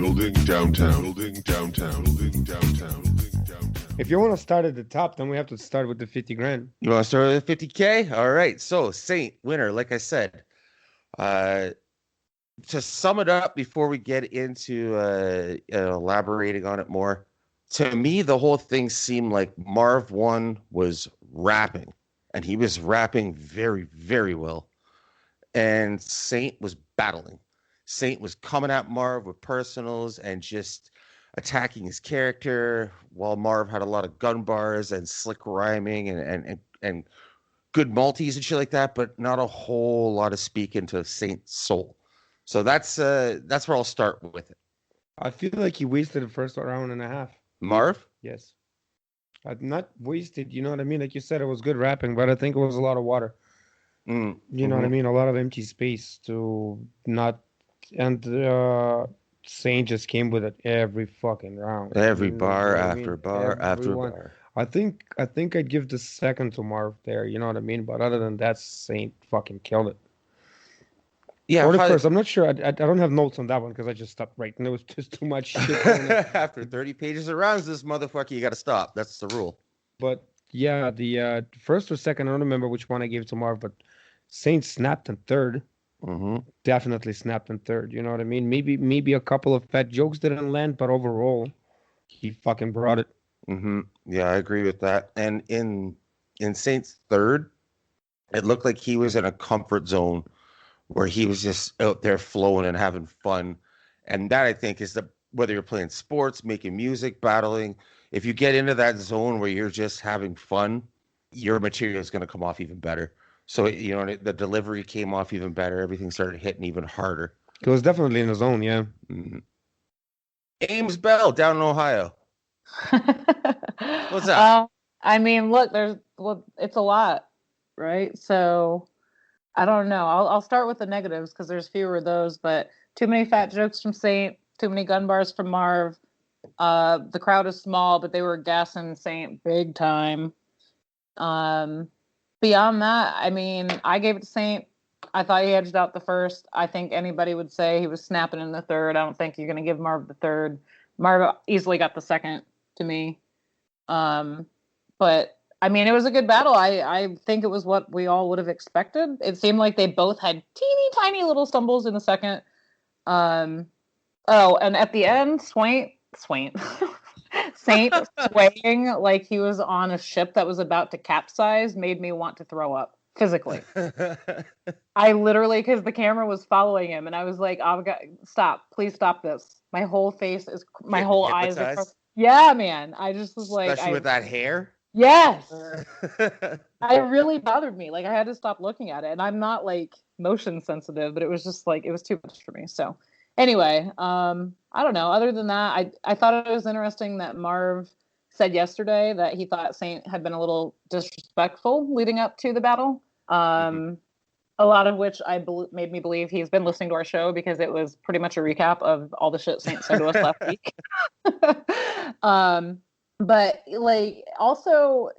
Building downtown. Building downtown. Building downtown. Building downtown. If you want to start at the top, then we have to start with the 50 grand. You want to start with 50K? All right. So Saynt winner, like I said. To sum it up before we get into elaborating on it more, to me, the whole thing seemed like Marvwon was rapping, and he was rapping very, very well. And Saynt was battling. Saynt was coming at Marv with personals and just attacking his character, while Marv had a lot of gun bars and slick rhyming and good multis and shit like that, but not a whole lot of speaking to Saynt's soul. So that's where I'll start with it. I feel like he wasted the first round and a half. Marv? Yes. Not wasted, you know what I mean? Like you said, it was good rapping, but I think it was a lot of water. You know what I mean? A lot of empty space to not... And Saynt just came with it every fucking round. Every bar after bar after bar. I think I'd give the second to Marv there, you know what I mean? But other than that, Saynt fucking killed it. Yeah, or the first. I'm not sure. I don't have notes on that one because I just stopped writing. There was just too much shit. After 30 pages of rounds, this motherfucker, you got to stop. That's the rule. But yeah, the first or second, I don't remember which one I gave to Marv, but Saynt snapped in third. Definitely snapped in third. You know what I mean? Maybe a couple of fat jokes didn't land, but overall, he fucking brought it. Yeah, I agree with that. And in Saynt's third, it looked like he was in a comfort zone where he was just out there flowing and having fun. And that, I think, is whether you're playing sports, making music, battling, if you get into that zone where you're just having fun, your material is going to come off even better. So, you know, the delivery came off even better. Everything started hitting even harder. It was definitely in the zone, yeah. Ames Bell down in Ohio. What's up? I mean, look, it's a lot, right? So I don't know. I'll start with the negatives because there's fewer of those, but too many fat jokes from Saynt, too many gun bars from Marv. The crowd is small, but they were gassing Saynt big time. Beyond that, I mean, I gave it to Saynt. I thought he edged out the first. I think anybody would say he was snapping in the third. I don't think you're going to give Marv the third. Marv easily got the second to me. But I mean, it was a good battle. I think it was what we all would have expected. It seemed like they both had teeny tiny little stumbles in the second. And at the end, Saynt swaying like he was on a ship that was about to capsize made me want to throw up physically. I literally, because the camera was following him, and I was like, "Oh God, stop! Please stop this!" My whole face is, my whole eyes are. Yeah, man. I just was like, especially with that hair. Yes, it really bothered me. Like I had to stop looking at it, and I'm not like motion sensitive, but it was just like it was too much for me. So. Anyway, I don't know. Other than that, I thought it was interesting that Marv said yesterday that he thought Saynt had been a little disrespectful leading up to the battle. A lot of which made me believe he's been listening to our show because it was pretty much a recap of all the shit Saynt said to us last week. But like, also,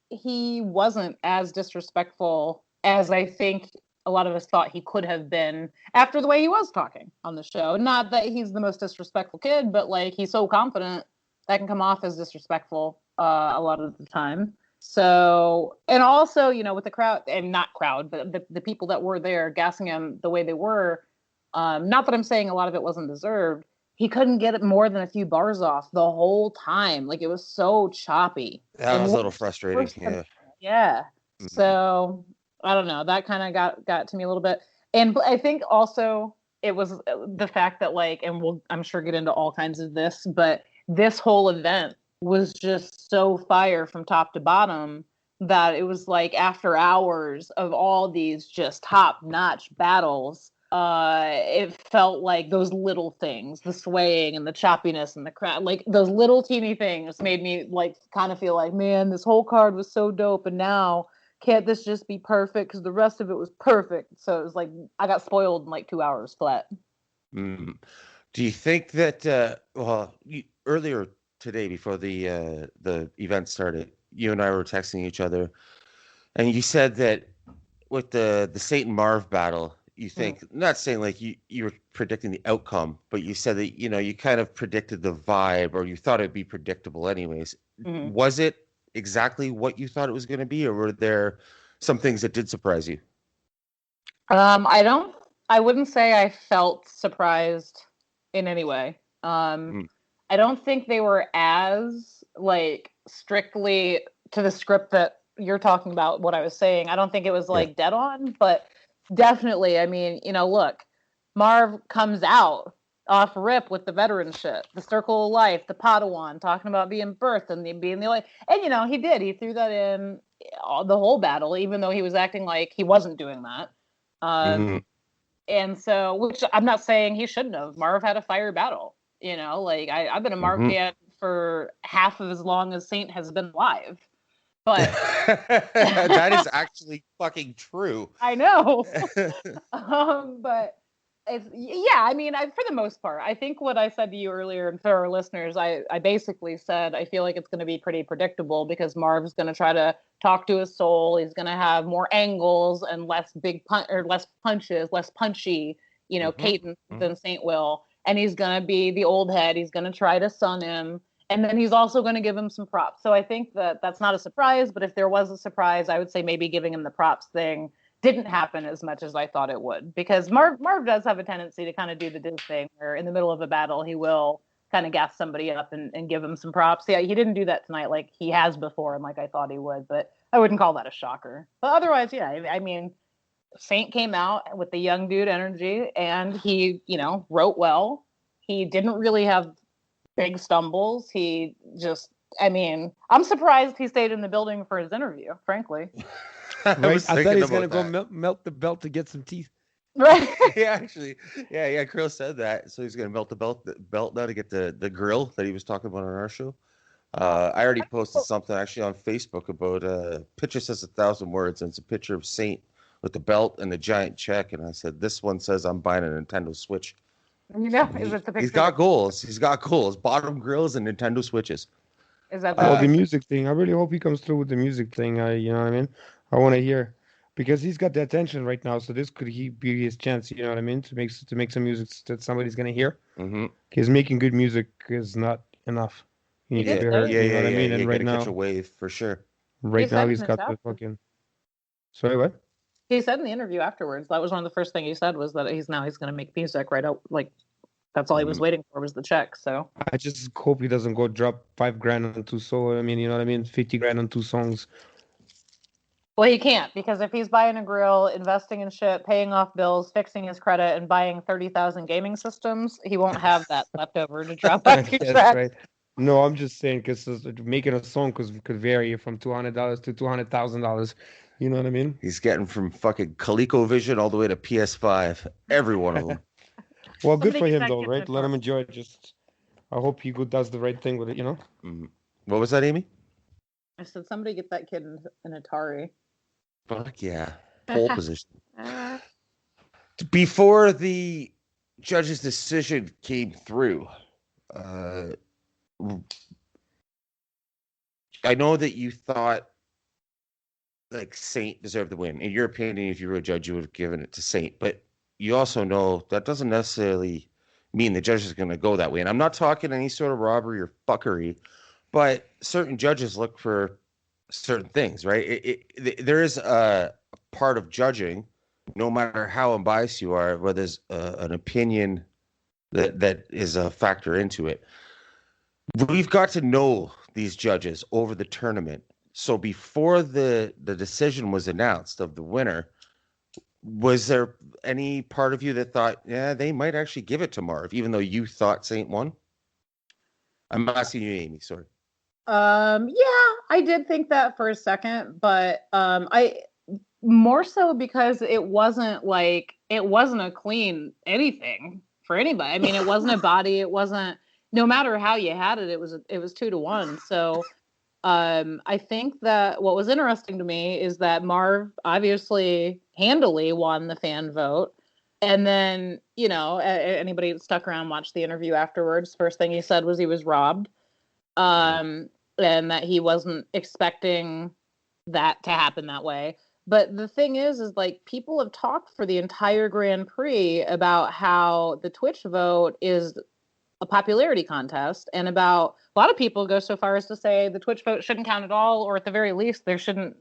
he wasn't as disrespectful as I think a lot of us thought he could have been after the way he was talking on the show. Not that he's the most disrespectful kid, but like he's so confident that can come off as disrespectful a lot of the time. So, and also, you know, with the crowd, and not crowd, but the people that were there gassing him the way they were, not that I'm saying a lot of it wasn't deserved. He couldn't get it more than a few bars off the whole time. Like it was so choppy. That was a little frustrating. Yeah. So I don't know. That kind of got to me a little bit. And I think also it was the fact that like, and I'm sure get into all kinds of this, but this whole event was just so fire from top to bottom that it was like after hours of all these just top-notch battles, it felt like those little things, the swaying and the choppiness and the crowd, like those little teeny things made me like kind of feel like, man, this whole card was so dope, and now can't this just be perfect? Because the rest of it was perfect. So it was like I got spoiled in like 2 hours flat. Do you think that earlier today, before the event started, you and I were texting each other, and you said that with the Saynt and Marv battle, you think, not saying like you were predicting the outcome, but you said that, you kind of predicted the vibe, or you thought it'd be predictable anyways. Was it exactly what you thought it was going to be, or were there some things that did surprise you? I wouldn't say I felt surprised in any way. I don't think they were as like strictly to the script that you're talking about, what I was saying. I don't think it was like dead on, but definitely, I mean, look, Marv comes out off rip with the veteran shit, the circle of life, the Padawan, talking about being birthed and being the only, and he did. He threw that in the whole battle, even though he was acting like he wasn't doing that. And so, which I'm not saying he shouldn't have. Marv had a fire battle, like I've been a Marv fan for half of as long as Saynt has been alive. But that is actually fucking true. I know. But I mean, for the most part, I think what I said to you earlier, and for our listeners, I basically said I feel like it's going to be pretty predictable because Marv's going to try to talk to his soul. He's going to have more angles and less less punches, less punchy, cadence than Saynt will. And he's going to be the old head. He's going to try to sun him. And then he's also going to give him some props. So I think that's not a surprise. But if there was a surprise, I would say maybe giving him the props thing didn't happen as much as I thought it would. Because Marv does have a tendency to kind of do the Diz thing, where in the middle of a battle, he will kind of gas somebody up and give him some props. Yeah, he didn't do that tonight like he has before and like I thought he would. But I wouldn't call that a shocker. But otherwise, yeah, I mean, Saynt came out with the young dude energy, and he, wrote well. He didn't really have big stumbles. He just, I mean, I'm surprised he stayed in the building for his interview, frankly. I thought he's going to go melt the belt to get some teeth. Right. Yeah, Kirill said that. So he's going to melt the belt now to get the grill that he was talking about on our show. I already posted something actually on Facebook about picture says 1,000 words, and it's a picture of Saynt with the belt and the giant check. And I said, this one says I'm buying a Nintendo Switch. Is it the picture? He's got goals. Bottom grills and Nintendo Switches. Is that the music thing? I really hope he comes through with the music thing. You know what I mean? I want to hear, because he's got the attention right now. So this could be his chance. You know what I mean? To make some music that somebody's gonna hear. Because making good music is not enough. You need to be heard. You know what I mean? And right now, catch a wave for sure. Right now, he's got the fucking. Sorry, what? He said in the interview afterwards, that was one of the first things he said, was that he's going to make music right out. Like, that's all he was waiting for, was the check. So I just hope he doesn't go drop $5,000 on 2 songs. I mean, you know what I mean? $50,000 on 2 songs. Well, he can't, because if he's buying a grill, investing in shit, paying off bills, fixing his credit, and buying 30,000 gaming systems, he won't have that left over to drop on two tracks. That's right. No, I'm just saying, because making a song could vary from $200 to $200,000. You know what I mean? He's getting from fucking ColecoVision all the way to PS5. Every one of them. Well, good for him, though, right? Let him enjoy it. Just, I hope he does the right thing with it, you know? What was that, Amy? I said, somebody get that kid an Atari. Fuck yeah. Pole position. Before the judge's decision came through, I know that you thought like Saynt deserved the win. In your opinion, if you were a judge, you would have given it to Saynt. But you also know that doesn't necessarily mean the judge is going to go that way. And I'm not talking any sort of robbery or fuckery, but certain judges look for certain things, right? There is a part of judging, no matter how unbiased you are, where there's an opinion that is a factor into it. We've got to know these judges over the tournament. So before the decision was announced of the winner, was there any part of you that thought, yeah, they might actually give it to Marv, even though you thought Saynt won? I'm asking you, Amy, sorry. Yeah, I did think that for a second, but I more so because it wasn't a clean anything for anybody. I mean, it wasn't a body. It wasn't, no matter how you had it, it was 2-1. So I think that what was interesting to me is that Marv obviously handily won the fan vote. And then, anybody that stuck around, watched the interview afterwards, first thing he said was he was robbed. And that he wasn't expecting that to happen that way. But the thing is like people have talked for the entire Grand Prix about how the Twitch vote is a popularity contest, and about a lot of people go so far as to say the Twitch vote shouldn't count at all, or at the very least there shouldn't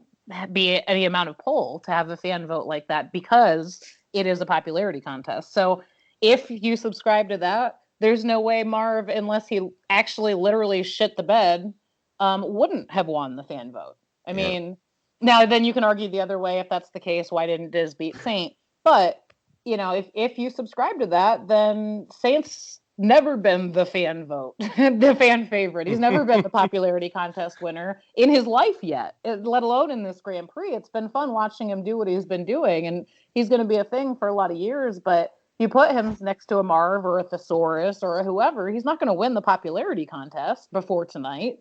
be any amount of poll to have a fan vote like that because it is a popularity contest. So if you subscribe to that, there's no way Marv, unless he actually literally shit the bed, wouldn't have won the fan vote. I mean, now then you can argue the other way. If that's the case, why didn't Diz beat Saynt? But you know, if you subscribe to that, then Saynt's never been the fan vote, the fan favorite. He's never been the popularity contest winner in his life yet, let alone in this Grand Prix. It's been fun watching him do what he's been doing, and he's going to be a thing for a lot of years. But you put him next to a Marv or a Thesaurus or a whoever, he's not going to win the popularity contest before tonight.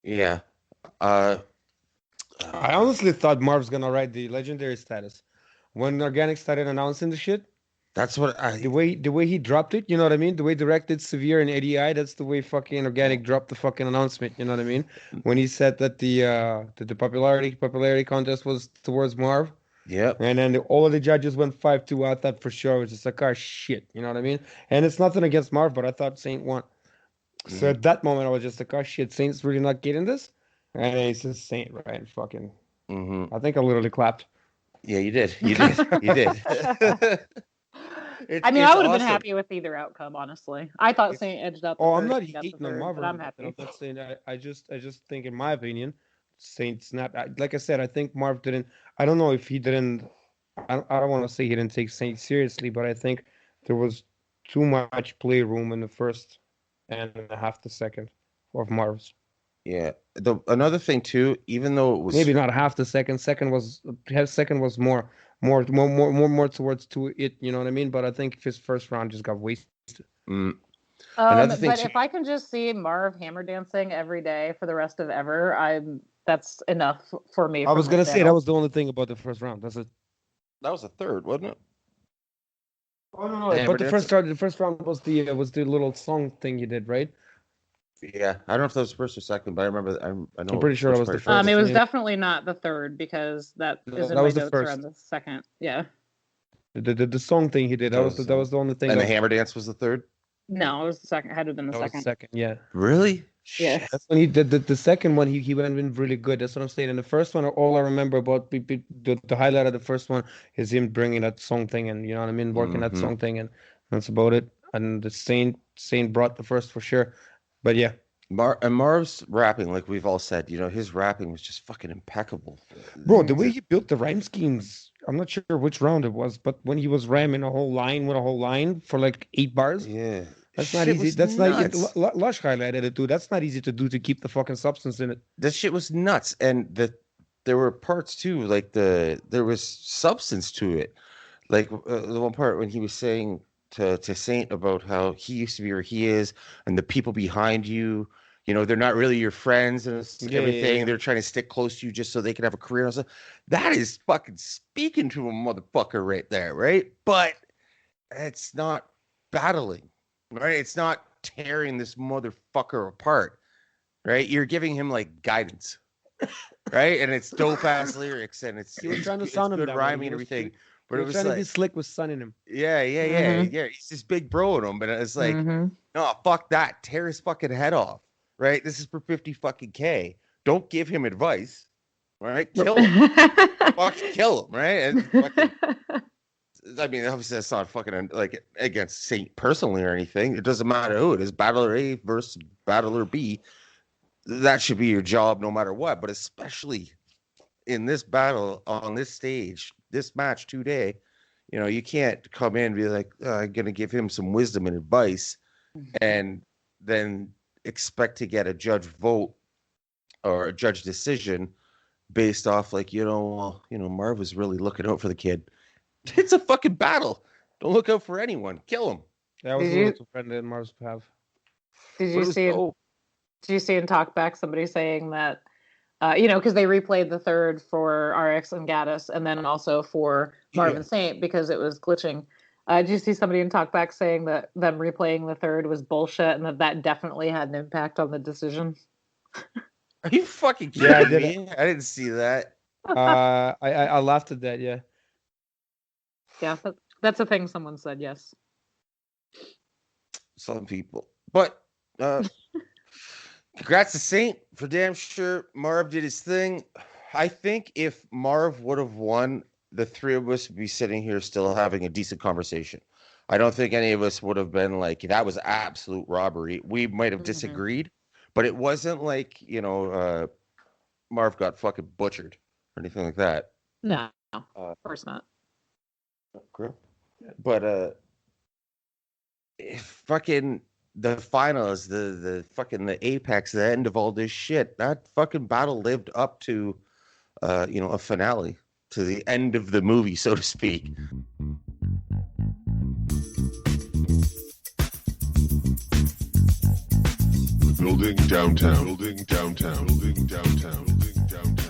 Yeah. I honestly thought Marv's gonna ride the legendary status when Organic started announcing the shit. That's what the way he dropped it, you know what I mean? The way directed Severe and ADI, that's the way fucking Organic dropped the fucking announcement, you know what I mean? When he said that the popularity contest was towards Marv. Yep. And then all of the judges went 5-2. I thought for sure it was just like, oh shit, you know what I mean? And it's nothing against Marv, but I thought Saynt won. So at that moment I was just like, oh shit, Saynt's really not getting this? And then he says Saynt, right? And fucking I think I literally clapped. Yeah, you did. You did. I mean, I would have been happy with either outcome, honestly. I thought Saynt edged out. I'm not hating on Marv, but I'm happy. I'm not saying I just think, in my opinion, Saynt snapped. Like I said, I think Marv didn't. I don't know if he didn't. I don't want to say he didn't take Saynt seriously, but I think there was too much playroom in the first and half the second of Marv's. Yeah. Another thing too, even though it was maybe not half the second. Second was more towards to it. You know what I mean? But I think his first round just got wasted. But if I can just see Marv hammer dancing every day for the rest of ever, that's enough for me. I was gonna say that was the only thing about the first round. That's it. That was the third, wasn't it? Oh no! But the first round was the little song thing you did, right? Yeah, I don't know if that was first or second, but I remember. I know. I'm pretty sure it was the first. It was definitely not the third because that is in my notes around the second. Yeah. The song thing he did. That was the only thing. And the hammer dance was the third. No, it was the second. It had to have been the second. Second, yeah. Really? Yeah. That's when he did the second one. He went in really good. That's what I'm saying. And the first one, all I remember about the highlight of the first one is him bringing that song thing, and you know what I mean, working that song thing, and that's about it. And the Saynt brought the first for sure. But yeah. Marv's rapping, like we've all said, you know, his rapping was just fucking impeccable. Bro, the way he built the rhyme schemes, I'm not sure which round it was, but when he was rhyming a whole line for like 8 bars. Yeah. That's not easy. That's nuts. Not Lush highlighted it too. That's not easy to do, to keep the fucking substance in it. That shit was nuts. And there were parts too, like there was substance to it. Like the one part when he was saying to Saynt about how he used to be where he is, and the people behind you, you know, they're not really your friends and everything. Yeah. They're trying to stick close to you just so they can have a career and stuff. That is fucking speaking to a motherfucker right there, right? But it's not battling, right? It's not tearing this motherfucker apart, right? You're giving him like guidance, right? And it's dope ass lyrics, and it's good rhyming and everything. But it was trying like, to be slick with sunning him. Yeah. He's this big bro in him, but it's like, no, fuck that. Tear his fucking head off, right? This is for 50 fucking K. Don't give him advice, right? Kill him. Fuck, kill him, right? And fucking, I mean, obviously that's not fucking like against Saynt personally or anything. It doesn't matter who it is, battler A versus battler B. That should be your job no matter what, but especially in this battle on this stage, this match today, you know, you can't come in and be like, I'm going to give him some wisdom and advice and then expect to get a judge vote or a judge decision based off like, Marv was really looking out for the kid. It's a fucking battle. Don't look out for anyone. Kill him. That was a little friend that Marv's have. Did you see in Talkback somebody saying that, because they replayed the third for RX and Gaddis and then also for Marv and Saynt because it was glitching. Did you see somebody in Talkback saying that them replaying the third was bullshit and that definitely had an impact on the decision? Are you fucking kidding me? I didn't see that. I laughed at that. Yeah. Yeah, that's a thing someone said. Yes. Some people, but congrats to Saynt for damn sure. Marv did his thing. I think if Marv would have won, the three of us would be sitting here still having a decent conversation. I don't think any of us would have been like, that was absolute robbery. We might have disagreed, but it wasn't like, Marv got fucking butchered or anything like that. No, of course not. But fucking the finals, the fucking the apex, the end of all this shit, that fucking battle lived up to a finale, to the end of the movie, so to speak. Building downtown, building downtown, building downtown, building downtown.